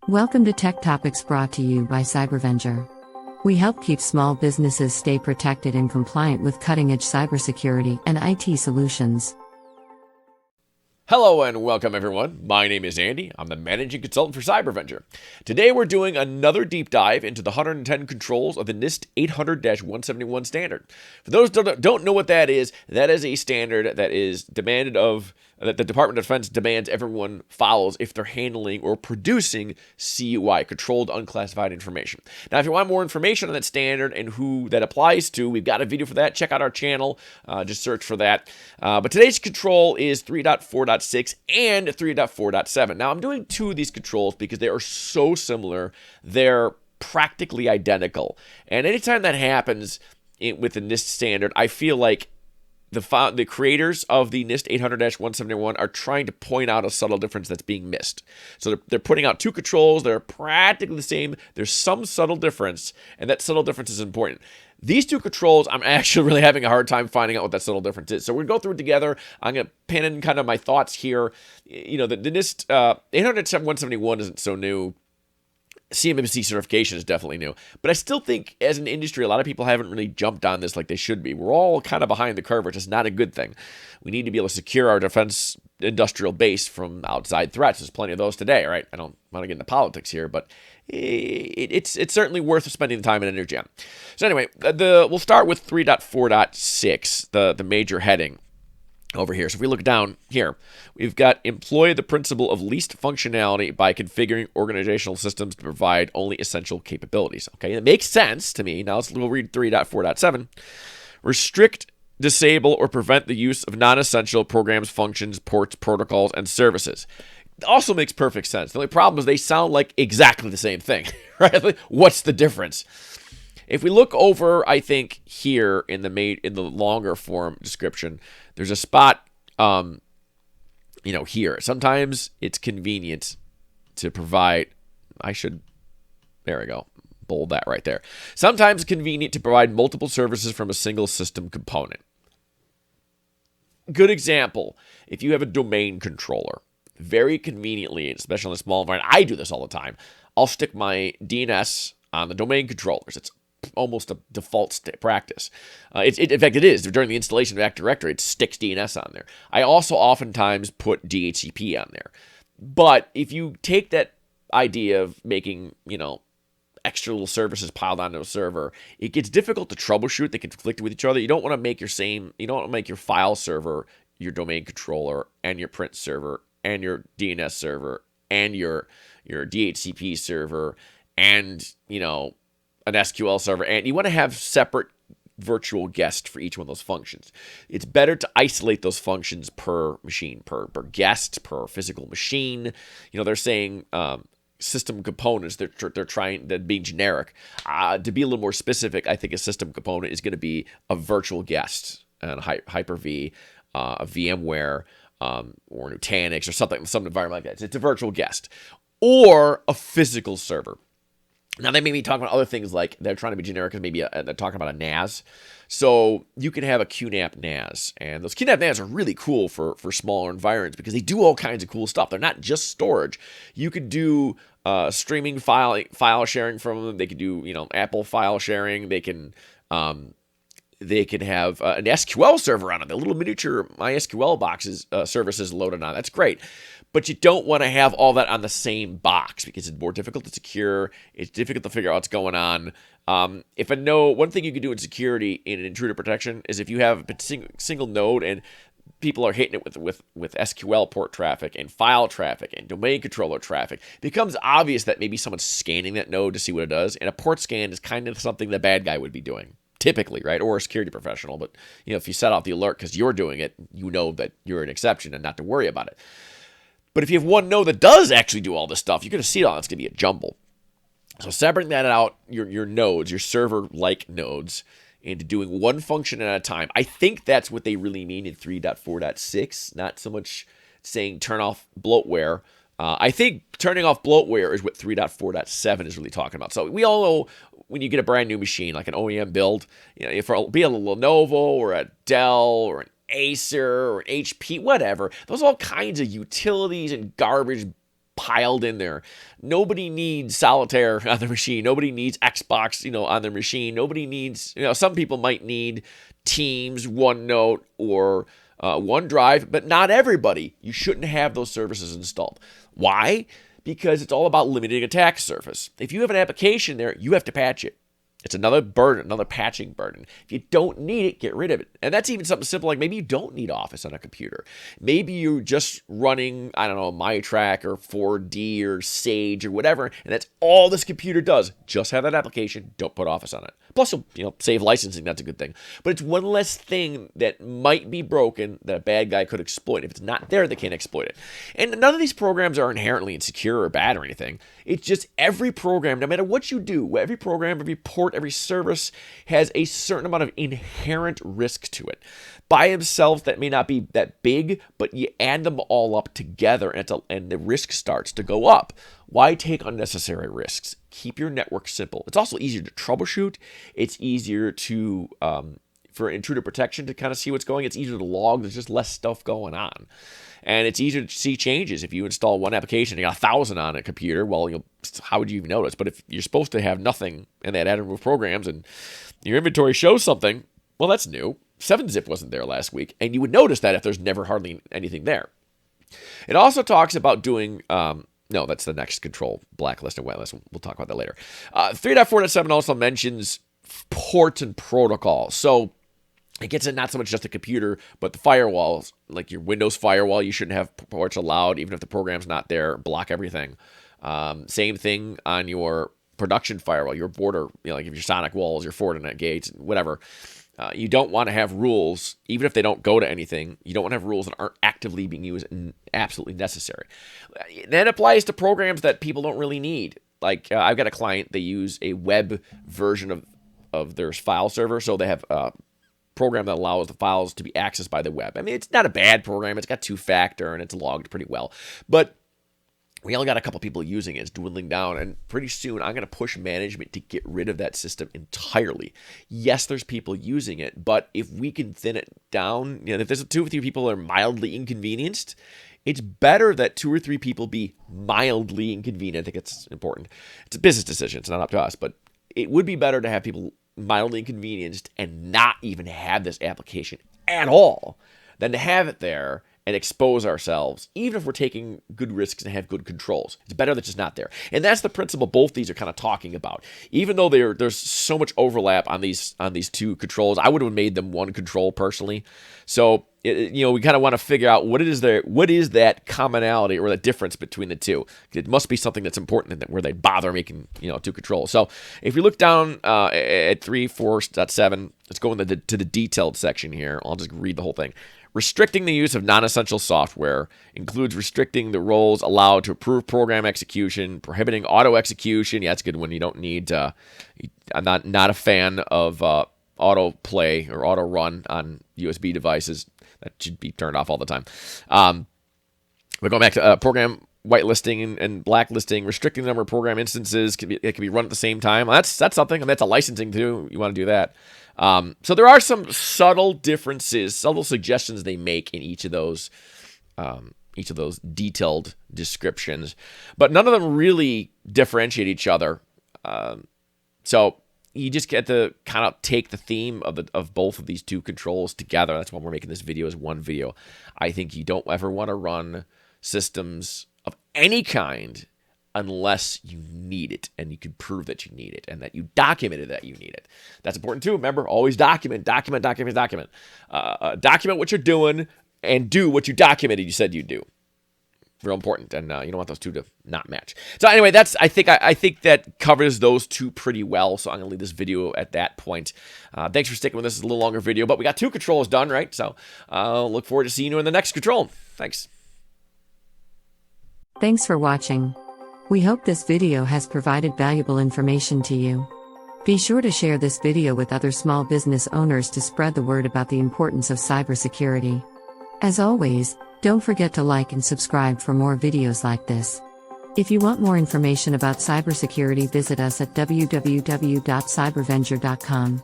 Welcome to Tech Topics brought to you by Cybervenger. We help keep small businesses stay protected and compliant with cutting-edge cybersecurity and IT solutions. Hello and welcome everyone. My name is Andy. I'm the managing consultant for Cybervenger. Today we're doing another deep dive into the 110 controls of the NIST 800-171 standard. For those who don't know what that is a standard that is demanded of that the Department of Defense demands everyone follows if they're handling or producing CUI, controlled unclassified information. Now, if you want more information on that standard and who that applies to, we've got a video for that. Check out our channel. Just search for that. But today's control is 3.4.6 and 3.4.7. Now, I'm doing two of these controls because they are so similar. They're practically identical. And anytime that happens with the NIST standard, I feel like the creators of the NIST 800-171 are trying to point out a subtle difference that's being missed. So they're putting out two controls. They're practically the same. There's some subtle difference, and that subtle difference is important. These two controls, I'm actually really having a hard time finding out what that subtle difference is. So we're going to go through it together. I'm going to pin in kind of my thoughts here. You know, the NIST 800-171 isn't so new. CMMC certification is definitely new. But I still think as an industry, a lot of people haven't really jumped on this like they should be. We're all kind of behind the curve, which is not a good thing. We need to be able to secure our defense industrial base from outside threats. There's plenty of those today, right? I don't want to get into politics here, but it's certainly worth spending the time and energy on. So anyway, we'll start with 3.4.6, the major heading over here. So if we look down here, we've got employ the principle of least functionality by configuring organizational systems to provide only essential capabilities. Okay, it makes sense to me. Now we'll read 3.4.7. Restrict, disable, or prevent the use of non-essential programs, functions, ports, protocols, and services. It also makes perfect sense. The only problem is they sound like exactly the same thing, right? Like, what's the difference? If we look over, I think here in the longer form description, there's a spot, here. Sometimes it's convenient to provide. There we go. Bold that right there. Sometimes it's convenient to provide multiple services from a single system component. Good example. If you have a domain controller, very conveniently, especially in a small environment, I do this all the time. I'll stick my DNS on the domain controllers. It's almost a default practice. In fact, it is. During the installation of Active Directory, it sticks DNS on there. I also oftentimes put DHCP on there. But if you take that idea of making, extra little services piled onto a server, it gets difficult to troubleshoot. They conflict with each other. You don't want to make your file server your domain controller and your print server and your DNS server and your DHCP server and, an SQL server, and you want to have separate virtual guests for each one of those functions. It's better to isolate those functions per machine, per guest, per physical machine. They're saying system components. They're trying to be generic. To be a little more specific, I think a system component is going to be a virtual guest, and Hyper-V, a VMware, or Nutanix, or some environment like that. It's a virtual guest, or a physical server. Now, they may be talking about other things like they're trying to be generic, and maybe they're talking about a NAS. So you can have a QNAP NAS, and those QNAP NAS are really cool for smaller environments because they do all kinds of cool stuff. They're not just storage. You could do streaming file sharing from them. They could do Apple file sharing. They can have an SQL server on it. The little miniature MySQL boxes services loaded on. That's great. But you don't want to have all that on the same box because it's more difficult to secure. It's difficult to figure out what's going on. One thing you can do in security in intruder protection is if you have a single node and people are hitting it with SQL port traffic and file traffic and domain controller traffic, it becomes obvious that maybe someone's scanning that node to see what it does. And a port scan is kind of something the bad guy would be doing. Typically, right? Or a security professional. But, if you set off the alert because you're doing it, you know that you're an exception and not to worry about it. But if you have one node that does actually do all this stuff, you're going to see it all. It's going to be a jumble. So separating that out, your nodes, your server-like nodes, into doing one function at a time. I think that's what they really mean in 3.4.6, not so much saying turn off bloatware. I think turning off bloatware is what 3.4.7 is really talking about. So we all know when you get a brand new machine, like an OEM build, if it'll be a Lenovo or a Dell or an Acer or an HP, whatever, those are all kinds of utilities and garbage piled in there. Nobody needs solitaire on their machine. Nobody needs Xbox, on their machine. Nobody needs, some people might need Teams, OneNote, or OneDrive, but not everybody. You shouldn't have those services installed. Why? Because it's all about limiting attack surface. If you have an application there, you have to patch it. It's another burden, another patching burden. If you don't need it, get rid of it. And that's even something simple like maybe you don't need Office on a computer. Maybe you're just running, MyTrack or 4D or Sage or whatever, and that's all this computer does. Just have that application, don't put Office on it. Plus, you'll save licensing, that's a good thing. But it's one less thing that might be broken that a bad guy could exploit. If it's not there, they can't exploit it. And none of these programs are inherently insecure or bad or anything. It's just every program, no matter what you do, every program, every port, every service has a certain amount of inherent risk to it. By themselves, that may not be that big, but you add them all up together and the risk starts to go up. Why take unnecessary risks? Keep your network simple. It's also easier to troubleshoot. It's easier to for intruder protection to kind of see what's going. It's easier to log. There's just less stuff going on. And it's easier to see changes. If you install one application, you got 1,000 on a computer, well, how would you even notice? But if you're supposed to have nothing in that add and remove programs and your inventory shows something, well, that's new. 7-zip wasn't there last week, and you would notice that if there's never hardly anything there. It also talks about doing, no, that's the next control, blacklist and whitelist. We'll talk about that later. 3.4.7 also mentions ports and protocols. So it gets in not so much just the computer, but the firewalls, like your Windows firewall, you shouldn't have ports allowed, even if the program's not there, block everything. Same thing on your production firewall, your border, like if your Sonic walls, your Fortinet gates, whatever. You don't want to have rules, even if they don't go to anything. You don't want to have rules that aren't actively being used and absolutely necessary. That applies to programs that people don't really need. Like I've got a client, they use a web version of their file server, so they have a program that allows the files to be accessed by the web. I mean, it's not a bad program. It's got 2-factor and it's logged pretty well. But we only got a couple people using it. It's dwindling down, and pretty soon I'm going to push management to get rid of that system entirely. Yes, there's people using it, but if we can thin it down, if there's 2 or 3 people that are mildly inconvenienced, it's better that 2 or 3 people be mildly inconvenient. I think it's important. It's a business decision. It's not up to us, but it would be better to have people mildly inconvenienced and not even have this application at all than to have it there and expose ourselves, even if we're taking good risks and have good controls. It's better that it's just not there. And that's the principle both these are kind of talking about. Even though there's so much overlap on these 2 controls, I would have made them one control personally. So we kind of want to figure out what is that commonality or that difference between the 2. It must be something that's important where they bother making 2 controls. So if you look down at 3.4.7, let's go to the detailed section here. I'll just read the whole thing. Restricting the use of non-essential software includes restricting the roles allowed to approve program execution, prohibiting auto execution. Yeah, that's a good one. You don't need. I'm not a fan of auto play or auto run on USB devices. That should be turned off all the time. We're going back to program whitelisting and blacklisting, restricting the number of program instances. It can be run at the same time. That's something. I mean, that's a licensing too. You want to do that. So there are some subtle differences, subtle suggestions they make in each of those detailed descriptions, but none of them really differentiate each other. So you just get to kind of take the theme of both of these 2 controls together. That's why we're making this video as one video. I think you don't ever want to run systems of any kind unless you need it and you can prove that you need it and that you documented that you need it. That's important too. Remember, always document. Document what you're doing and do what you documented you said you'd do. Real important, and you don't want those 2 to not match. So anyway, I think that covers those 2 pretty well. So I'm gonna leave this video at that point. Thanks for sticking with this. It's a little longer video, but we got 2 controls done, right? So look forward to seeing you in the next control. Thanks. Thanks for watching. We hope this video has provided valuable information to you. Be sure to share this video with other small business owners to spread the word about the importance of cybersecurity. As always, don't forget to like and subscribe for more videos like this. If you want more information about cybersecurity, visit us at www.cybervenger.com.